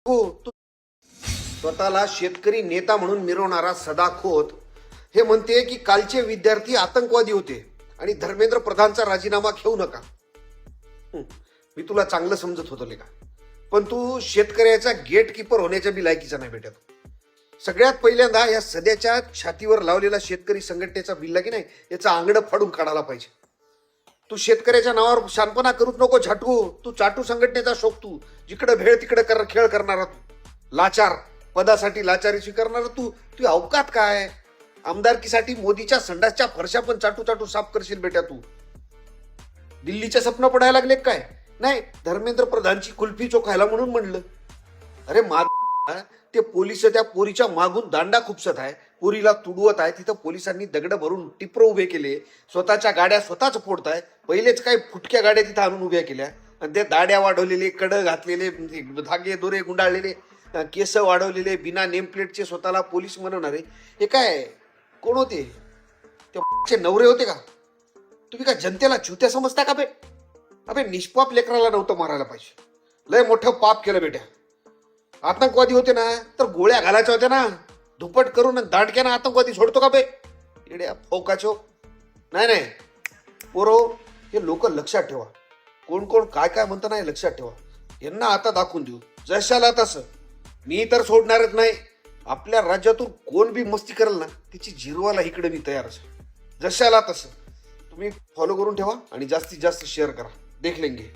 हो, स्वतःला शेतकरी नेता म्हणून मिरवणारा सदाखोत हे म्हणते की कालचे विद्यार्थी आतंकवादी होते आणि धर्मेंद्र प्रधानचा राजीनामा घेऊ नका. मी तुला चांगलं समजत होतो लेका, पण तू शेतकऱ्याचा गेट कीपर होण्याच्या बी लायकीचा नाही भेटत. सगळ्यात पहिल्यांदा या सध्याच्या छातीवर लावलेला शेतकरी संघटनेचा बिल्ला की नाही याचा आंगडं फाडून काढायला पाहिजे. तू शेतकऱ्याच्या नावावर शानपणा करूच नको झाटू. तू चाटू संघटनेचा शोक, तू जिकडे भेळ तिकडे खेळ करणारा, तू लाचार, पदासाठी लाचारी स्वीकारणारा तू. तुझी अवकात काय? आमदारकीसाठी मोदीच्या संडासच्या फरशा पण चाटू चाटू साफ करशील बेटा तू. दिल्लीचे स्वप्न पडायला लागले काय? नाही, धर्मेंद्र प्रधानची कुल्फी चोखायला म्हणून म्हणलं. अरे ते पोलिस त्या पोरीच्या मागून दांडा खुपसत आहे, पोरीला तुडवत आहे. तिथं पोलिसांनी दगड भरून टिपर उभे केले, स्वतःच्या गाड्या स्वतःच फोडताय. पहिलेच काही फुटक्या गाड्या तिथं आणून उभ्या केल्या आणि त्या दाड्या वाढवलेले, कड घातलेले, धागे दोरे गुंडाळलेले, केस वाढवलेले, बिना नेम प्लेटचे स्वतःला पोलीस म्हणवणारे हे काय कोण होते? ते नवरे होते का? तुम्ही का जनतेला चुत्या समजता का बे? अबे निष्पाप लेकराला नव्हतं मारायला पाहिजे. लय मोठं पाप केलं बेट्या. आतंकवादी होते ना तर गोळ्या घालायच्या होत्या ना. धुपट करून दांडक्यानं आतंकवादी सोडतो का बे? येड्या फोकाचो. नाही पोरो, हे लोक लक्षात ठेवा. कोण कोण काय काय म्हणतं नाही लक्षात ठेवा. यांना आता दाखवून देऊ जशाला तसं. मी तर सोडणारच नाही. आपल्या राज्यातून कोण बी मस्ती करेल ना तिची जिरवाला इकडे मी तयार असेल. जशाला तसं. तुम्ही फॉलो करून ठेवा आणि जास्तीत जास्त शेअर करा. देख लेंगे.